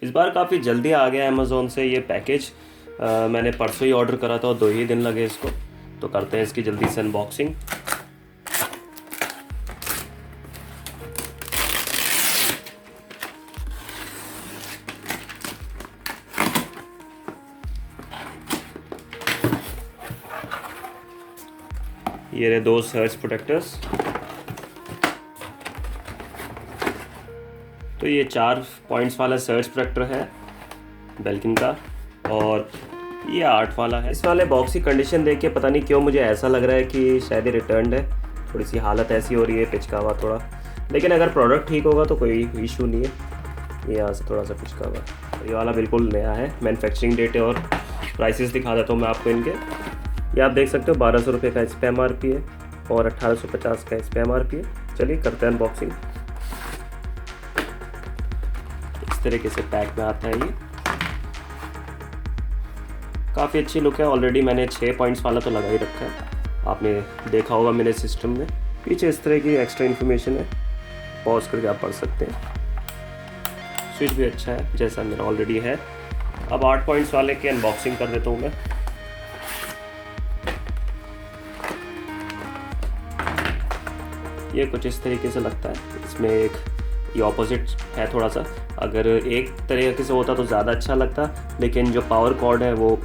इस बार काफ़ी जल्दी आ गया अमेज़ोन से ये पैकेज। मैंने परसों ही ऑर्डर करा था और 2 ही दिन लगे इसको। तो करते हैं इसकी जल्दी से अनबॉक्सिंग। ये रहे 2 सर्च प्रोटेक्टर्स। तो ये 4 पॉइंट्स वाला सर्च प्रोटेक्टर है बेल्किन का, और ये 8 वाला है। इस वाले बॉक्स की कंडीशन देख के पता नहीं क्यों मुझे ऐसा लग रहा है कि शायद ये रिटर्न्ड है। थोड़ी सी हालत ऐसी हो रही है, पिचका हुआ थोड़ा, लेकिन अगर प्रोडक्ट ठीक होगा तो कोई इशू नहीं है। ये यहाँ से थोड़ा सा पिचका हुआ। ये वाला बिल्कुल नया है। मैन्युफैक्चरिंग डेट और प्राइसेस दिखा देता हूँ मैं आपको इनके। ये आप देख सकते हो 1200 रुपये का इस पे MRP है और 1850 का इस पे MRP है। चलिए करते हैं अनबॉक्सिंग। इस तरीके से पैक में आता है ये। काफ़ी अच्छी लुक है। ऑलरेडी मैंने 6 पॉइंट्स वाला तो लगा ही रखा है, आपने देखा होगा मेरे सिस्टम में। पीछे इस तरह की एक्स्ट्रा इन्फॉर्मेशन है, पॉज करके आप पढ़ सकते हैं। स्विच भी अच्छा है जैसा मेरा ऑलरेडी है। अब 8 पॉइंट्स वाले की अनबॉक्सिंग कर देता हूँ मैं। ये कुछ इस तरीके से लगता है। इसमें एक ये ऑपोजिट है थोड़ा सा। अगर एक तरीके से होता तो ज़्यादा अच्छा लगता, लेकिन जो पावर कॉर्ड है वो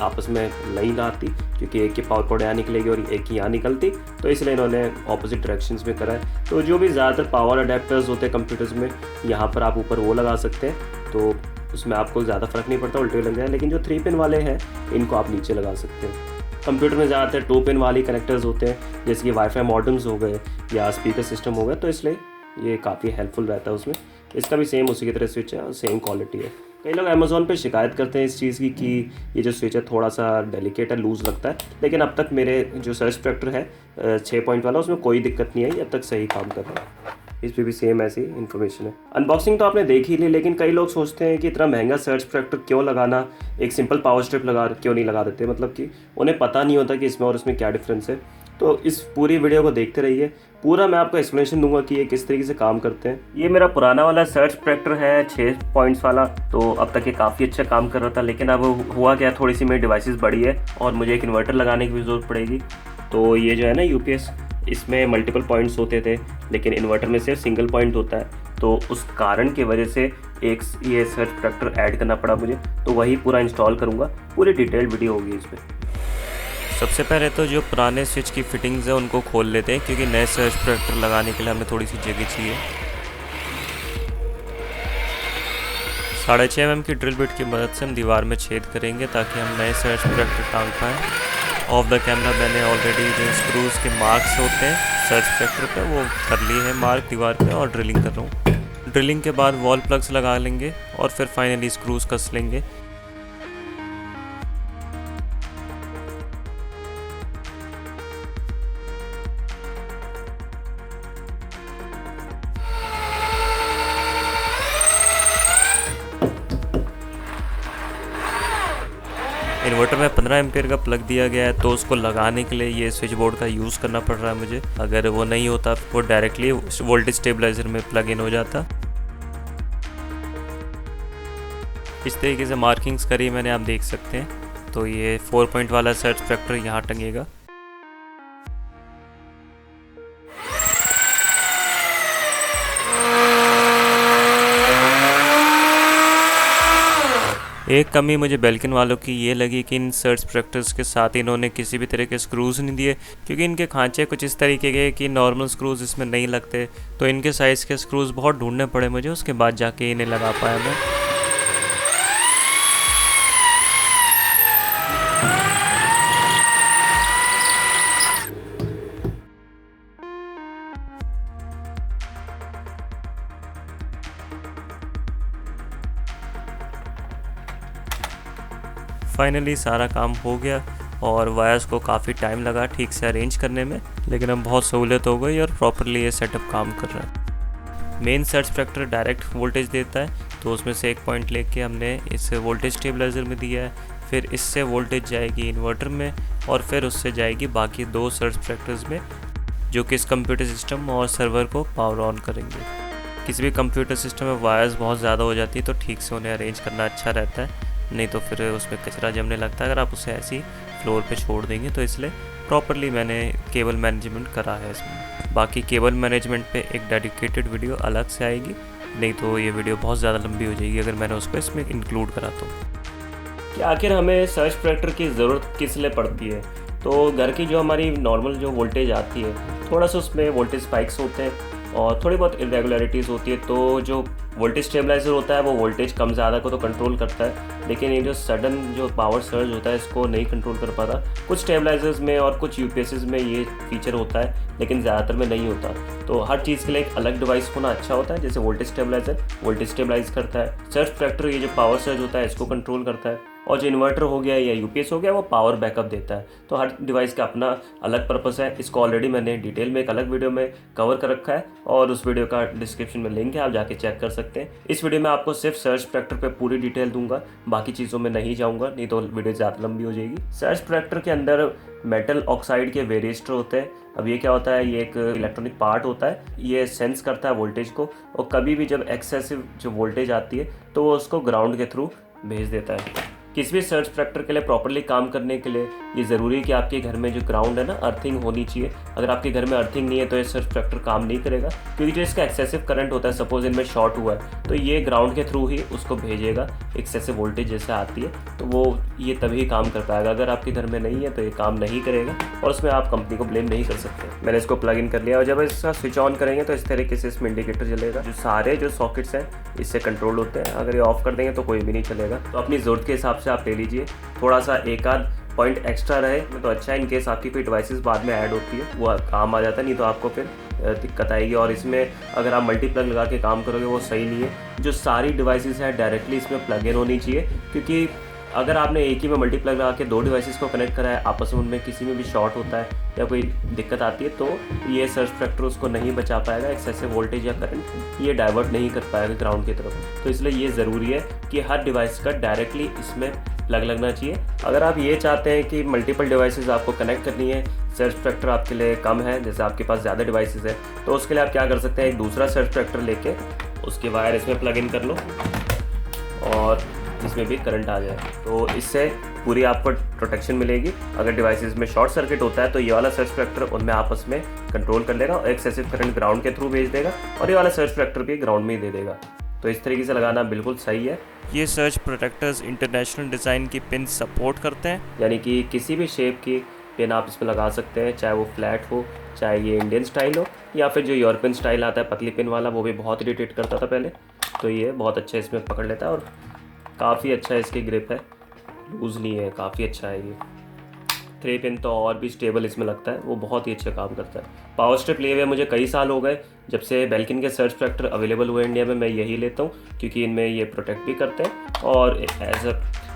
आपस में नहीं आती, क्योंकि एक की पावर कॉर्ड यहाँ निकलेगी और एक की यहाँ निकलती, तो इसलिए इन्होंने ऑपोजिट डायरेक्शंस में करा है। तो जो भी ज़्यादातर पावर अडेप्टर्स होते हैं कंप्यूटर्स में, यहाँ पर आप ऊपर वो लगा सकते हैं, तो उसमें आपको ज़्यादा फ़र्क नहीं पड़ता, उल्टे लग जाए। लेकिन जो 3 पिन वाले हैं इनको आप नीचे लगा सकते हैं। कंप्यूटर में ज़्यादातर 2 पिन वाली कनेक्टर्स होते हैं, जैसे कि वाईफाई मॉडेम्स हो गए या स्पीकर सिस्टम हो गए, तो इसलिए ये काफ़ी हेल्पफुल रहता है उसमें। इसका भी सेम उसी की तरह स्विच है और सेम क्वालिटी है। कई लोग अमेज़ोन पे शिकायत करते हैं इस चीज़ की कि ये जो स्विच है थोड़ा सा डेलिकेट है, लूज़ लगता है, लेकिन अब तक मेरे जो सर्च प्रोटेक्टर है 6 पॉइंट वाला, उसमें कोई दिक्कत नहीं आई, अब तक सही काम कर रहा है। इस पर भी सेम ऐसी इन्फॉर्मेशन है। अनबॉक्सिंग तो आपने देख ही ली, लेकिन कई लोग सोचते हैं कि इतना महंगा सर्च प्रोटेक्टर क्यों लगाना, एक सिंपल पावर स्ट्रिप क्यों नहीं लगा देते। मतलब कि उन्हें पता नहीं होता कि इसमें और इसमें क्या डिफरेंस है। तो इस पूरी वीडियो को देखते रहिए, पूरा मैं आपको एक्सप्लेनेशन दूंगा कि ये किस तरीके से काम करते हैं। ये मेरा पुराना वाला सर्च प्रोटेक्टर है 6 पॉइंट्स वाला, तो अब तक ये काफ़ी अच्छा काम कर रहा था। लेकिन अब हुआ क्या, थोड़ी सी मेरी डिवाइसेस बड़ी है और मुझे एक इन्वर्टर लगाने की भी ज़रूरत पड़ेगी। तो ये जो है ना UPS, इसमें मल्टीपल पॉइंट्स होते थे, लेकिन इन्वर्टर में सिर्फ सिंगल पॉइंट होता है। तो उस कारण की वजह से एक ये सर्च प्रोटेक्टर ऐड करना पड़ा मुझे, तो वही पूरा इंस्टॉल करूँगा। पूरी डिटेल्ड वीडियो होगी इस पर। सबसे पहले तो जो पुराने स्विच की फिटिंग्स है उनको खोल लेते हैं, क्योंकि नए सर्च प्रोटेक्टर लगाने के लिए हमें थोड़ी सी जगह चाहिए। 6.5 mm की ड्रिल बिट की मदद से हम दीवार में छेद करेंगे ताकि हम नए सर्च प्रोटेक्टर टांग पाएँ। ऑफ द कैमरा मैंने ऑलरेडी जो स्क्रूज़ के मार्क्स होते हैं सर्च प्रोटेक्टर पे वो कर लिए हैं मार्क दीवार पे, और ड्रिलिंग कर रहा हूँ। ड्रिलिंग के बाद वॉल प्लग्स लगा लेंगे और फिर फाइनली स्क्रूज़ कस लेंगे। इन्वर्टर में 15 एम्पियर का प्लग दिया गया है, तो उसको लगाने के लिए ये स्विच बोर्ड का यूज़ करना पड़ रहा है मुझे। अगर वो नहीं होता वो डायरेक्टली वोल्टेज स्टेबलाइजर में प्लग इन हो जाता। इस तरीके से मार्किंग्स करी मैंने, आप देख सकते हैं। तो ये 4 पॉइंट वाला सर्च प्रोटेक्टर यहाँ टंगेगा। एक कमी मुझे बेल्किन वालों की ये लगी कि इन सर्च प्रोटेक्टर्स के साथ इन्होंने किसी भी तरह के स्क्रूज़ नहीं दिए, क्योंकि इनके खांचे कुछ इस तरीके के कि नॉर्मल स्क्रूज़ इसमें नहीं लगते। तो इनके साइज़ के स्क्रूज़ बहुत ढूंढने पड़े मुझे, उसके बाद जाके इन्हें लगा पाया मैं। फाइनली सारा काम हो गया और वायर्स को काफ़ी टाइम लगा ठीक से अरेंज करने में, लेकिन अब बहुत सहूलियत हो गई और प्रॉपरली ये सेटअप काम कर रहा है। Main surge protector direct voltage देता है, तो उसमें से एक पॉइंट लेके हमने इस वोल्टेज स्टेबलाइजर में दिया है। फिर इससे वोल्टेज जाएगी इन्वर्टर में और फिर उससे जाएगी बाकी 2 सर्च प्रोटेक्टर्स में, जो कि इस कंप्यूटर सिस्टम और सर्वर को पावर ऑन करेंगे। किसी भी कंप्यूटर सिस्टम में वायर्स बहुत ज़्यादा हो जाती है तो ठीक से उन्हें अरेंज करना अच्छा रहता है, नहीं तो फिर उसमें कचरा जमने लगता है अगर आप उसे ऐसी फ्लोर पे छोड़ देंगे। तो इसलिए प्रॉपरली मैंने केबल मैनेजमेंट करा है इसमें। बाकी केबल मैनेजमेंट पे एक डेडिकेटेड वीडियो अलग से आएगी, नहीं तो ये वीडियो बहुत ज़्यादा लंबी हो जाएगी अगर मैंने उसको इसमें इंक्लूड करा तो। कि आखिर हमें सर्च प्रोटेक्टर की ज़रूरत किस लिए पड़ती है। तो घर की जो हमारी नॉर्मल जो वोल्टेज आती है, थोड़ा सा उसमें वोल्टेज स्पाइक्स होते हैं और थोड़ी बहुत इरेगुलरिटीज़ होती है। तो जो वोल्टेज स्टेबलाइजर होता है वो वोल्टेज कम ज़्यादा को तो कंट्रोल करता है, लेकिन ये जो सडन जो पावर सर्ज होता है इसको नहीं कंट्रोल कर पाता। कुछ स्टेबलाइजर्स में और कुछ यूपीएसएस में ये फीचर होता है, लेकिन ज़्यादातर में नहीं होता। तो हर चीज़ के लिए एक अलग डिवाइस होना अच्छा होता है। जैसे वोल्टेज स्टेबलाइजर वोल्टेज स्टेबलाइज करता है, सर्ज प्रोटेक्टर ये जो पावर सर्ज होता है इसको कंट्रोल करता है, और जो इन्वर्टर हो गया या यूपीएस हो गया वो पावर बैकअप देता है। तो हर डिवाइस का अपना अलग पर्पस है। इसको ऑलरेडी मैंने डिटेल में एक अलग वीडियो में कवर कर रखा है और उस वीडियो का डिस्क्रिप्शन में लिंक है, आप जाके चेक कर सकते हैं। इस वीडियो में आपको सिर्फ सर्च प्रोटेक्टर पे पूरी डिटेल दूंगा, बाकी चीज़ों में नहीं जाऊंगा, नहीं तो वीडियो ज़्यादा लंबी हो जाएगी। सर्च प्रोटेक्टर के अंदर मेटल ऑक्साइड के वेरिएस्टर होते हैं। अब ये क्या होता है, ये एक इलेक्ट्रॉनिक पार्ट होता है, ये सेंस करता है वोल्टेज को, और कभी भी जब एक्सेसिव जो वोल्टेज आती है तो वो उसको ग्राउंड के थ्रू भेज देता है। किसी भी सर्च प्रोटेक्टर के लिए प्रॉपरली काम करने के लिए ये ज़रूरी है कि आपके घर में जो ग्राउंड है ना, अर्थिंग होनी चाहिए। अगर आपके घर में अर्थिंग नहीं है तो ये सर्च प्रोटेक्टर काम नहीं करेगा, क्योंकि जो इसका एक्सेसिव करंट होता है, सपोज इनमें शॉर्ट हुआ है तो ये ग्राउंड के थ्रू ही उसको भेजेगा। एक्सेसिव वोल्टेज जैसे आती है तो वो ये तभी काम कर पाएगा। अगर आपके घर में नहीं है तो ये काम नहीं करेगा, और उसमें आप कंपनी को ब्लेम नहीं कर सकते। मैंने इसको प्लग इन कर लिया और जब इसका स्विच ऑन करेंगे तो इस तरीके से इसमें इंडिकेटर जलेगा। जो सारे जो सॉकेट्स हैं इससे कंट्रोल होते हैं। अगर ये ऑफ कर देंगे तो कोई भी नहीं चलेगा। तो अपनी ज़रूरत के हिसाब से आप ले लीजिए, थोड़ा सा एक आध पॉइंट एक्स्ट्रा रहे तो अच्छा है। इनकेस आपकी कोई डिवाइसेस बाद में ऐड होती है वो काम आ जाता है, नहीं तो आपको फिर दिक्कत आएगी। और इसमें अगर आप मल्टीप्लग लगा के काम करोगे वो सही नहीं है। जो सारी डिवाइसेस हैं डायरेक्टली इसमें प्लग इन होनी चाहिए, क्योंकि अगर आपने एक ही में मल्टीप्लग लगा के 2 डिवाइसेस को कनेक्ट करा है, आपस में उनमें किसी में भी शॉर्ट होता है या कोई दिक्कत आती है तो ये सर्च प्रोटेक्टर उसको नहीं बचा पाएगा। एक्सेसिव वोल्टेज या करंट ये डाइवर्ट नहीं कर पाएगा ग्राउंड की तरफ। तो इसलिए ये ज़रूरी है कि हर डिवाइस का डायरेक्टली इसमें प्लग लगना चाहिए। अगर आप ये चाहते हैं कि मल्टीपल डिवाइसेस आपको कनेक्ट करनी है, सर्च प्रोटेक्टर आपके लिए कम है, जैसे आपके पास ज़्यादा डिवाइसेस है, तो उसके लिए आप क्या कर सकते हैं, एक दूसरा सर्च प्रोटेक्टर लेके उसके वायर इसमें प्लग इन कर लो और इसमें भी करंट आ जाए। तो इससे पूरी आपको प्रोटेक्शन मिलेगी। अगर डिवाइसेस में शॉर्ट सर्किट होता है तो ये वाला सर्च प्रोटेक्टर उनमें आपस में कंट्रोल कर लेगा और एक्सेसिव करंट ग्राउंड के थ्रू भेज देगा, और ये वाला सर्च प्रोटेक्टर भी ग्राउंड में ही दे देगा। तो इस तरीके से लगाना बिल्कुल सही है। ये सर्च प्रोटेक्टर्स इंटरनेशनल डिज़ाइन की पिन सपोर्ट करते हैं, यानी कि किसी भी शेप की पिन आप इसमें लगा सकते हैं, चाहे वो फ्लैट हो, चाहे ये इंडियन स्टाइल हो, या फिर जो यूरोपियन स्टाइल आता है पतली पिन वाला, वो भी बहुत इरिटेट करता था पहले। तो ये बहुत अच्छा इसमें पकड़ लेता है और काफ़ी अच्छा इसकी ग्रिप है, लूज़ नहीं है, काफ़ी अच्छा है ये। 3 पिन तो और भी स्टेबल इसमें लगता है, वो बहुत ही अच्छा काम करता है। पावर स्ट्रिप लिए हुए मुझे कई साल हो गए, जब से बेल्किन के सर्च प्रोटेक्टर अवेलेबल हुए इंडिया में मैं यही लेता हूँ, क्योंकि इनमें ये प्रोटेक्ट भी करते हैं और एज अ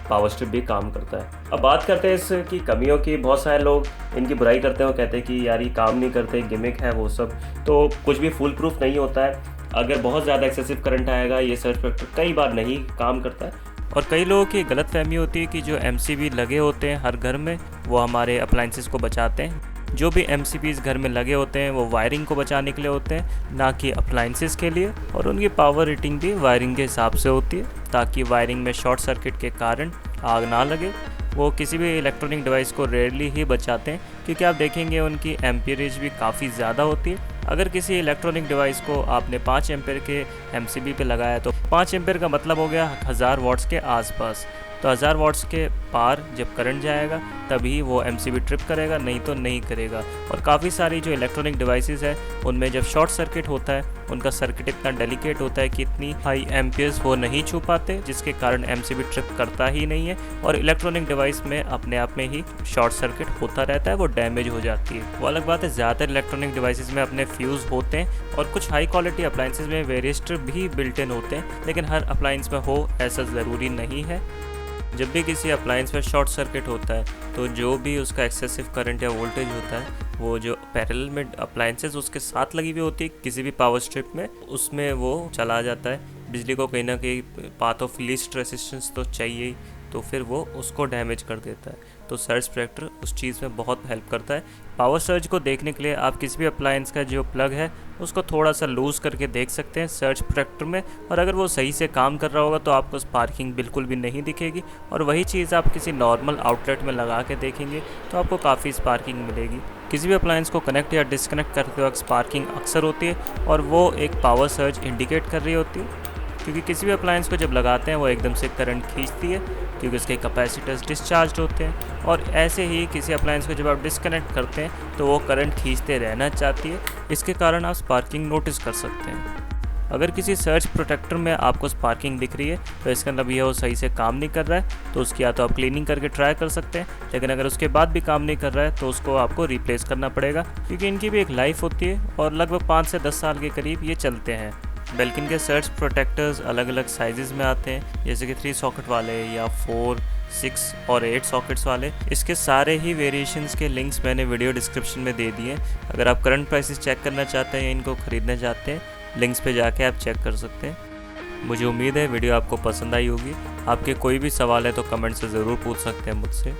पावर स्ट्रिप भी काम करता है। अब बात करते हैं इसकी कमियों की। बहुत सारे लोग इनकी बुराई करते हैं, वो कहते हैं कि यार ये काम नहीं करते, गिमिक है वो सब। तो कुछ भी फुल प्रूफ नहीं होता है। अगर बहुत ज़्यादा एक्सेसिव करंट आएगा ये सर्च प्रोटेक्टर कई बार नहीं काम करता है। और कई लोगों की गलत फहमी होती है कि जो MCB लगे होते हैं हर घर में वो हमारे अप्लाइंसेस को बचाते हैं। जो भी MCBs घर में लगे होते हैं वो वायरिंग को बचाने के लिए होते हैं, ना कि अप्लाइंसेस के लिए। और उनकी पावर रेटिंग भी वायरिंग के हिसाब से होती है, ताकि वायरिंग में शॉर्ट सर्किट के कारण आग ना लगे। वो किसी भी इलेक्ट्रॉनिक डिवाइस को रेयरली ही बचाते हैं, क्योंकि आप देखेंगे उनकी एम्पियरेज भी काफ़ी ज़्यादा होती है। अगर किसी इलेक्ट्रॉनिक डिवाइस को आपने 5 एम्पेयर के MCB पे लगाया तो 5 एम्पेयर का मतलब हो गया 1000 वाट्स के आसपास। तो 1000 वाट्स के पार जब करंट जाएगा तभी वो MCB ट्रिप करेगा, नहीं तो नहीं करेगा। और काफ़ी सारी जो इलेक्ट्रॉनिक डिवाइसेस है उनमें जब शॉर्ट सर्किट होता है उनका सर्किट इतना डेलिकेट होता है कि इतनी हाई एम्पियर्स वो नहीं छू पाते, जिसके कारण MCB ट्रिप करता ही नहीं है और इलेक्ट्रॉनिक डिवाइस में अपने आप में ही शॉर्ट सर्किट होता रहता है, वो डैमेज हो जाती है। वो अलग बात है, ज़्यादातर इलेक्ट्रॉनिक डिवाइसेस में अपने फ्यूज़ होते हैं और कुछ हाई क्वालिटी अप्लाइंसेस में वेरिएस्टर भी बिल्ट इन होते हैं, लेकिन हर अप्लाइंस में हो ऐसा ज़रूरी नहीं है। जब भी किसी अप्लाइंस में शॉर्ट सर्किट होता है तो जो भी उसका एक्सेसिव करंट या वोल्टेज होता है वो जो पैरेलल में अप्लाइंसेस उसके साथ लगी हुई होती है किसी भी पावर स्ट्रिप में, उसमें वो चला जाता है। बिजली को कहीं ना कहीं पाथ ऑफ लीस्ट रेजिस्टेंस तो चाहिए ही, तो फिर वो उसको डैमेज कर देता है। तो सर्ज प्रोटेक्टर उस चीज़ में बहुत हेल्प करता है। पावर सर्ज को देखने के लिए आप किसी भी अप्लायंस का जो प्लग है उसको थोड़ा सा लूज़ करके देख सकते हैं सर्ज प्रोटेक्टर में, और अगर वो सही से काम कर रहा होगा तो आपको स्पार्किंग बिल्कुल भी नहीं दिखेगी। और वही चीज़ आप किसी नॉर्मल आउटलेट में लगा के देखेंगे तो आपको काफ़ी स्पार्किंग मिलेगी। किसी भी अप्लायंस को कनेक्ट या डिस्कनेक्ट करते वक्त स्पार्किंग अक्सर होती है और वो एक पावर सर्ज इंडिकेट कर रही होती है, क्योंकि किसी भी अप्लायंस को जब लगाते हैं वो एकदम से करंट खींचती है क्योंकि उसके कैपेसिटर्स डिस्चार्ज होते हैं। और ऐसे ही किसी अप्लायंस को जब आप डिस्कनेक्ट करते हैं तो वो करंट खींचते रहना चाहती है। इसके कारण आप स्पार्किंग नोटिस कर सकते हैं। अगर किसी सर्ज प्रोटेक्टर में आपको स्पार्किंग दिख रही है तो इसका मतलब ये वो सही से काम नहीं कर रहा है, तो उसकी या तो आप क्लीनिंग करके ट्राई कर सकते हैं, लेकिन अगर उसके बाद भी काम नहीं कर रहा है तो उसको आपको रिप्लेस करना पड़ेगा, क्योंकि इनकी भी एक लाइफ होती है और लगभग 5 से 10 साल के करीब ये चलते हैं। बेल्किन के सर्ज प्रोटेक्टर्स अलग अलग साइजेस में आते हैं, जैसे कि 3 सॉकेट वाले या 4, 6 और 8 सॉकेट्स वाले। इसके सारे ही वेरिएशंस के लिंक्स मैंने वीडियो डिस्क्रिप्शन में दे दिए हैं। अगर आप करंट प्राइसेस चेक करना चाहते हैं या इनको ख़रीदना चाहते हैं, लिंक्स पे जाके आप चेक कर सकते हैं। मुझे उम्मीद है वीडियो आपको पसंद आई होगी। आपके कोई भी सवाल है तो कमेंट से ज़रूर पूछ सकते हैं मुझसे।